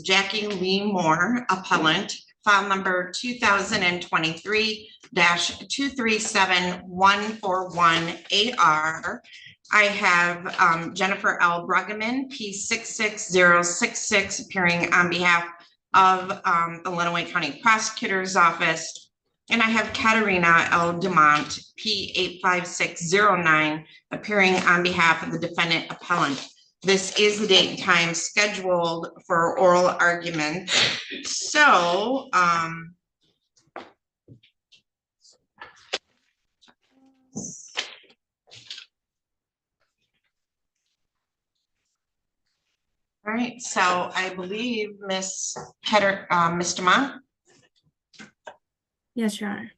Jackie Lee Moore, appellant, file number 2023-237141AR. I have Jennifer L. Bruggeman, P666066, appearing on behalf of the Lenawee County Prosecutor's Office. And I have Katerina L. Dumont, P85609, appearing on behalf of the defendant appellant. This is the date and time scheduled for oral argument. So, all right, so I believe Ms. Dumont. Yes, Your Honor.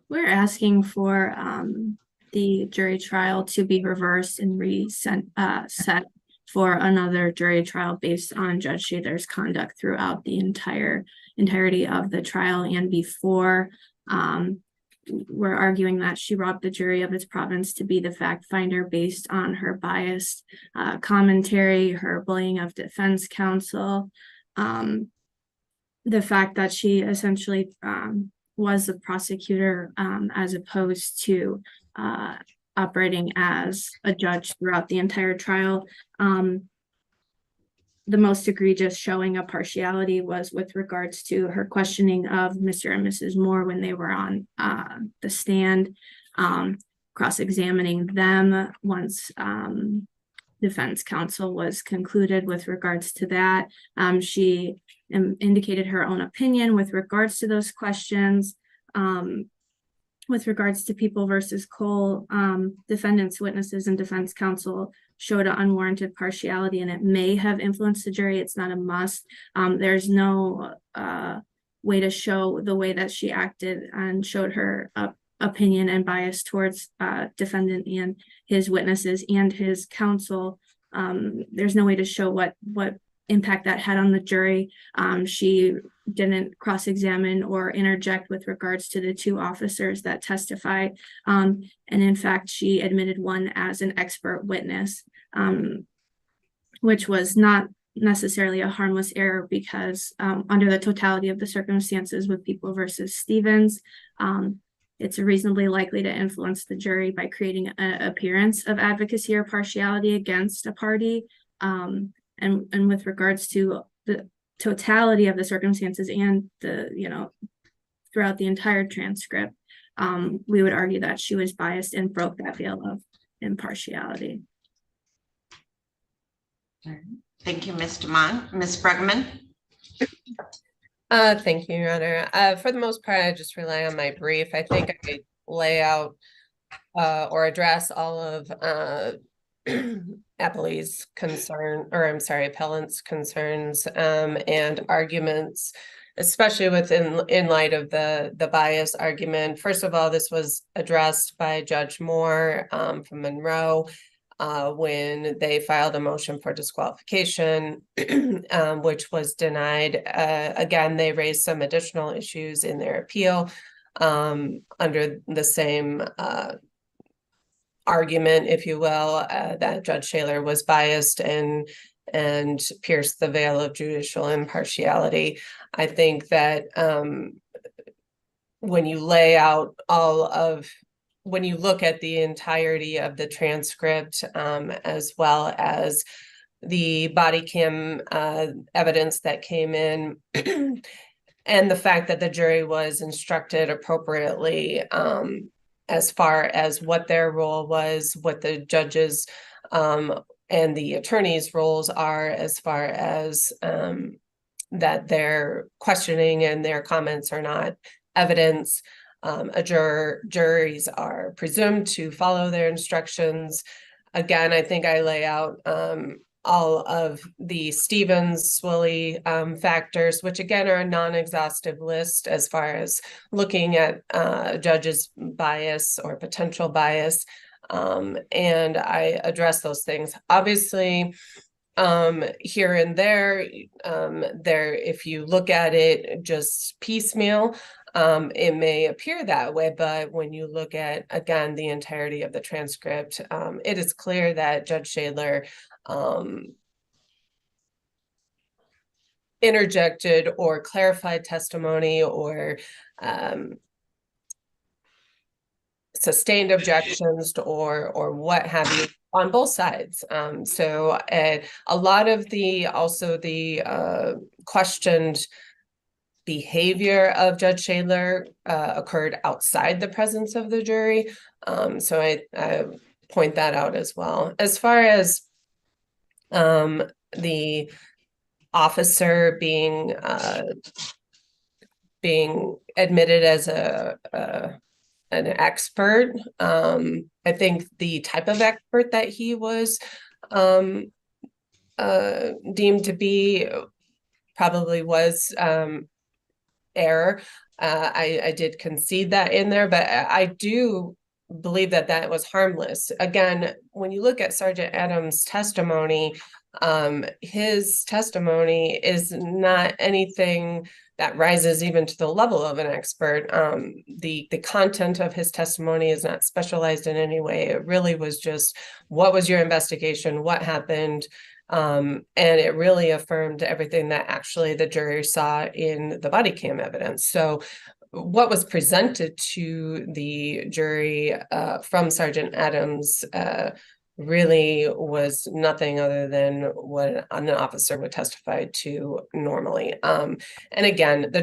We're asking for the jury trial to be reversed and set for another jury trial based on Judge Shaler's conduct throughout the entirety of the trial and before. We're arguing that she robbed the jury of its province to be the fact finder based on her biased commentary, her bullying of defense counsel, the fact that she essentially was the prosecutor as opposed to operating as a judge throughout the entire trial. The most egregious showing of partiality was with regards to her questioning of Mr. and Mrs. Moore when they were on the stand, cross-examining them once defense counsel was concluded with regards to that. She indicated her own opinion with regards to those questions. With regards to People versus Cole, defendants, witnesses, and defense counsel showed an unwarranted partiality, and it may have influenced the jury. It's not a must. There's no way to show the way that she acted and showed her opinion and bias towards defendant and his witnesses and his counsel. There's no way to show what impact that had on the jury. She didn't cross-examine or interject with regards to the two officers that testified. And in fact, she admitted one as an expert witness, which was not necessarily a harmless error because under the totality of the circumstances with People versus Stevens, it's reasonably likely to influence the jury by creating an appearance of advocacy or partiality against a party. And with regards to the totality of the circumstances and throughout the entire transcript, we would argue that she was biased and broke that veil of impartiality. Thank you, Ms. Dumont. Ms. Bruggeman. Thank you, Your Honor. For the most part, I just rely on my brief. I think I lay out or address all of Appellant's concerns and arguments, especially in light of the bias argument. First of all, this was addressed by Judge Moore from Monroe when they filed a motion for disqualification, which was denied. Again, they raised some additional issues in their appeal under the same argument, if you will, that Judge Shaler was biased and pierced the veil of judicial impartiality. I think that when you lay out when you look at the entirety of the transcript, as well as the body cam evidence that came in, and the fact that the jury was instructed appropriately as far as what their role was, what the judges and the attorneys' roles are, as far as that their questioning and their comments are not evidence. Juries are presumed to follow their instructions. Again, I think I lay out all of the Stevens-Swilley factors, which again are a non-exhaustive list as far as looking at judges' bias or potential bias. And I address those things. Obviously, here and there, if you look at it just piecemeal, it may appear that way, but when you look at, again, the entirety of the transcript, it is clear that Judge Shaler interjected or clarified testimony or sustained objections to, or what have you on both sides. So a lot of the questioned behavior of Judge Shadler occurred outside the presence of the jury. So I point that out as well. As far as the officer being admitted as an expert, I think the type of expert that he was deemed to be probably was error. I did concede that in there, but I do believe that that was harmless. Again, when you look at Sergeant Adams' testimony, his testimony is not anything that rises even to the level of an expert. The content of his testimony is not specialized in any way. It really was just, what was your investigation? What happened? And it really affirmed everything that actually the jury saw in the body cam evidence. So what was presented to the jury from Sergeant Adams really was nothing other than what an officer would testify to normally. And again, the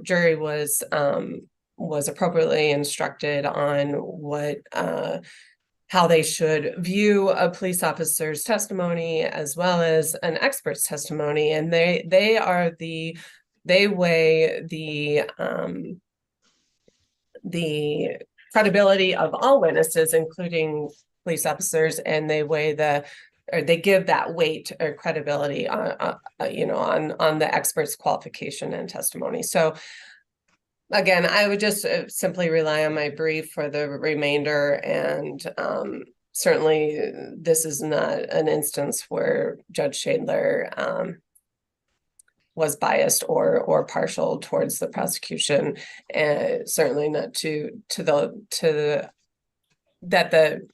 jury was appropriately instructed on what how they should view a police officer's testimony as well as an expert's testimony, and they weigh the credibility of all witnesses, including police officers, and they give that weight or credibility on the expert's qualification and testimony. So again, I would just simply rely on my brief for the remainder, and certainly this is not an instance where Judge Shadler was biased or partial towards the prosecution, and certainly not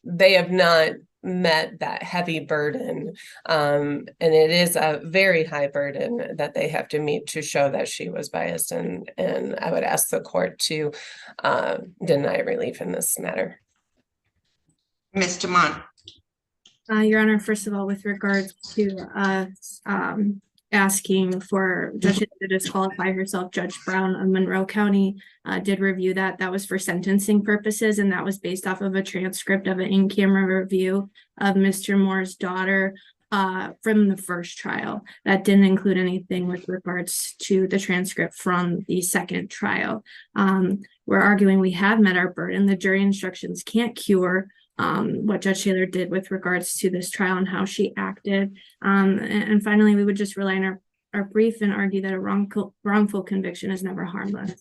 they have not met that heavy burden, and it is a very high burden that they have to meet to show that she was biased, and I would ask the court to deny relief in this matter. Ms. Dumont. Your Honor, first of all, with regards to asking for Judge to disqualify herself, Judge Brown of Monroe County did review that. That was for sentencing purposes, and that was based off of a transcript of an in-camera review of Mr. Moore's daughter from the first trial. That didn't include anything with regards to the transcript from the second trial. We're arguing we have met our burden. The jury instructions can't cure what Judge Shadler did with regards to this trial and how she acted. And finally, we would just rely on our brief and argue that a wrongful conviction is never harmless.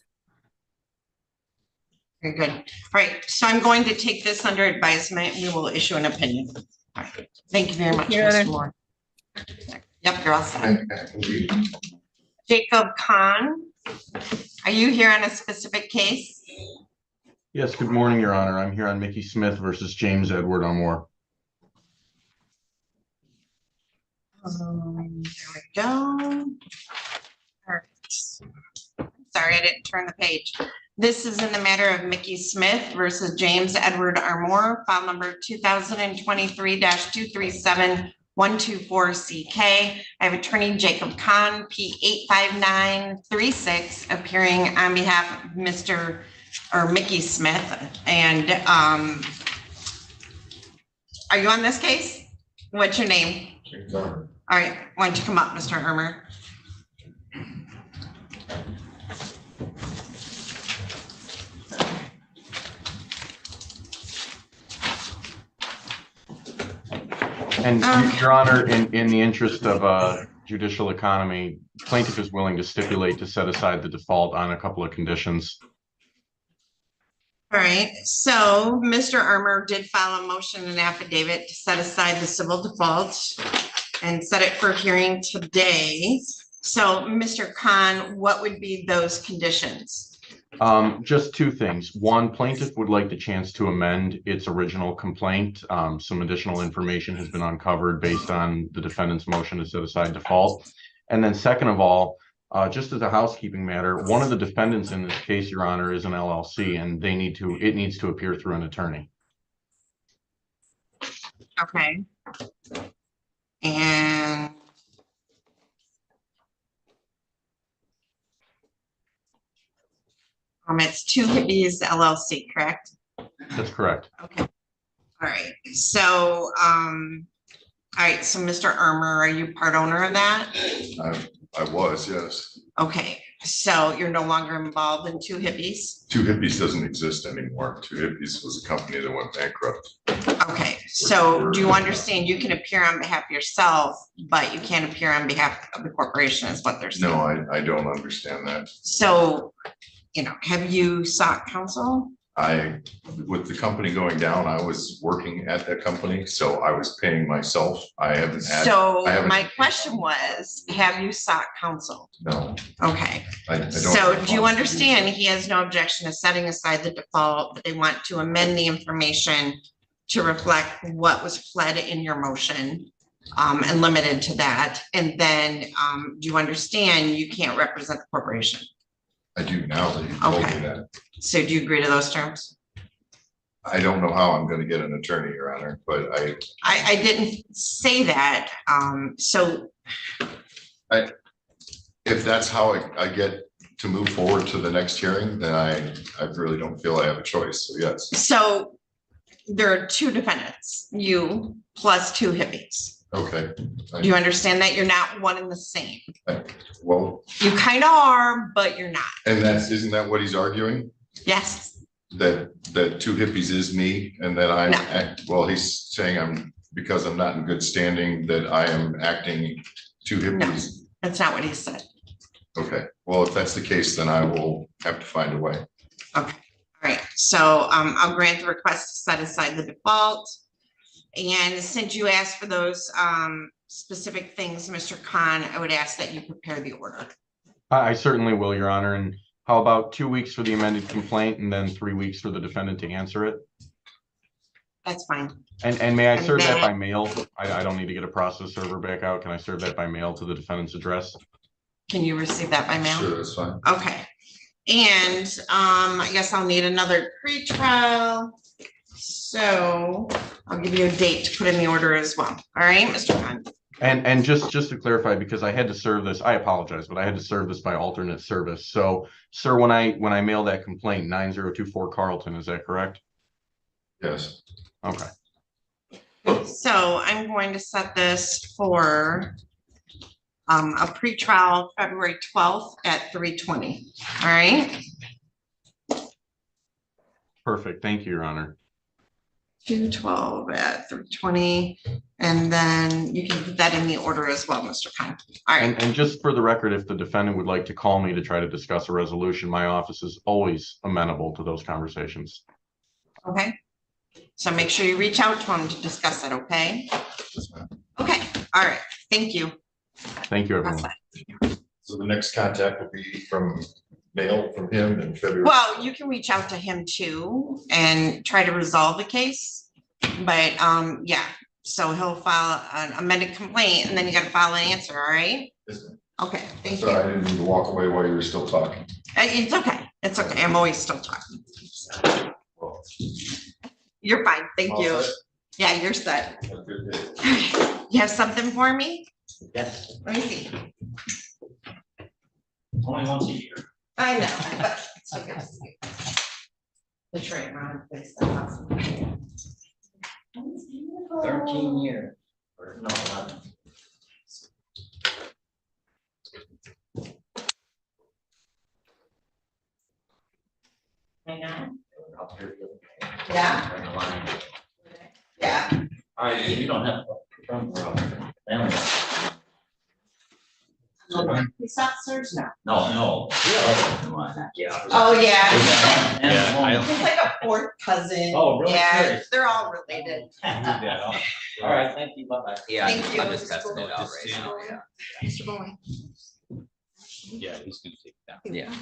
Very good. All right, so I'm going to take this under advisement. We will issue an opinion. All right. Thank you very much, Mr. Moore. Yep, you're all set. Jacob Kahn, are you here on a specific case? Yes, good morning, Your Honor. I'm here on Mickey Smith versus James Edward Amore. There we go. All right. Sorry, I didn't turn the page. This is in the matter of Mickey Smith versus James Edward Amore, file number 2023-237124CK. I have attorney Jacob Kahn, P85936, appearing on behalf of Mickey Smith. And are you on this case? What's your name? All right, why don't you come up, Mr. Ermer? And Your Honor, in the interest of judicial economy, plaintiff is willing to stipulate to set aside the default on a couple of conditions. All right, so Mr. Ermer did file a motion and affidavit to set aside the civil default and set it for hearing today. So Mr. Kahn, what would be those conditions? Just two things. One, plaintiff would like the chance to amend its original complaint. Some additional information has been uncovered based on the defendant's motion to set aside default. And then second of all, Just as a housekeeping matter, one of the defendants in this case, Your Honor, is an LLC, and it needs to appear through an attorney. Okay. And it's Two Hippies LLC, correct? That's correct. Okay. All right. So, all right. So, Mr. Armour, are you part owner of that? I was, yes. Okay. So you're no longer involved in Two Hippies? Two Hippies doesn't exist anymore. Two Hippies was a company that went bankrupt. Okay. So do you understand you can appear on behalf of yourself, but you can't appear on behalf of the corporation is what they're saying? No, I don't understand that. So, have you sought counsel? With the company going down, I was working at that company, so I was paying myself. I haven't had. So my question was, have you sought counsel? No. Okay. I don't. So do you understand he has no objection to setting aside the default, but they want to amend the information to reflect what was pled in your motion, and limited to that? And then, do you understand you can't represent the corporation? I do now that you told Okay. me that. So do you agree to those terms? I don't know how I'm going to get an attorney, Your Honor, but I didn't say that. So if that's how I get to move forward to the next hearing, then I really don't feel I have a choice. So yes. So there are two defendants, you plus Two Hippies. Okay. Do you understand that you're not one and the same? Well, You kind of are, but you're not. and isn't that what he's arguing? Yes. That Two Hippies is me and that I'm, No. well, he's saying because I'm not in good standing, that I am acting Two Hippies. That's not what he said. Okay, well, if that's the case, then I will have to find a way. Okay. All right. So I'll grant the request to set aside the default. And since you asked for those specific things, Mr. Khan, I would ask that you prepare the order. I certainly will, Your Honor. And how about 2 weeks for the amended complaint and then 3 weeks for the defendant to answer it? That's fine. And may I And serve that then- by mail? I don't need to get a process server back out. Can I serve that by mail to the defendant's address? Can you receive that by mail? Sure, that's fine. Okay. And I guess I'll need another pretrial. So I'll give you a date to put in the order as well. All right, Mr. Khan. And just to clarify, because I had to serve this, I apologize, but I had to serve this by alternate service. So, sir, when I mail that complaint, 9024 Carlton, is that correct? Yes. Okay. So I'm going to set this for a pretrial February 12th at 3:20. All right. Perfect. Thank you, Your Honor. 2/12 at 3:20, and then you can put that in the order as well, Mr. Khan. All right. And just for the record, if the defendant would like to call me to try to discuss a resolution, my office is always amenable to those conversations. Okay. So make sure you reach out to him to discuss it. Okay. Okay. All right. Thank you. Thank you, everyone. So the next contact will be from mail from him in February. Well, you can reach out to him too and try to resolve the case. But yeah, so he'll file an amended complaint and then you got to file an answer. All right. Okay. Thank Sorry, I you. didn't mean to walk away while you were still talking. It's okay. It's okay. I'm always still talking. Well, You're fine. Thank all you. set. Yeah, you're set. Have a good day. You have something for me? Yes, Let me see. only once a year. I know. It's okay. The tray around, please. 13 years, or no, 11. Hang on. Up here, Yeah. on the line. Yeah. All right, you don't have. Family. Police officers? No. No. Yeah. Oh, yeah. And It's like a fourth cousin. Oh, really? Yeah, Curious. they're all related. All right, thank you, bye-bye. Yeah, Thank you. I'm just testing it out Just, right now, yeah. Mr. Bowen. Yeah, he's gonna take it down. Yeah.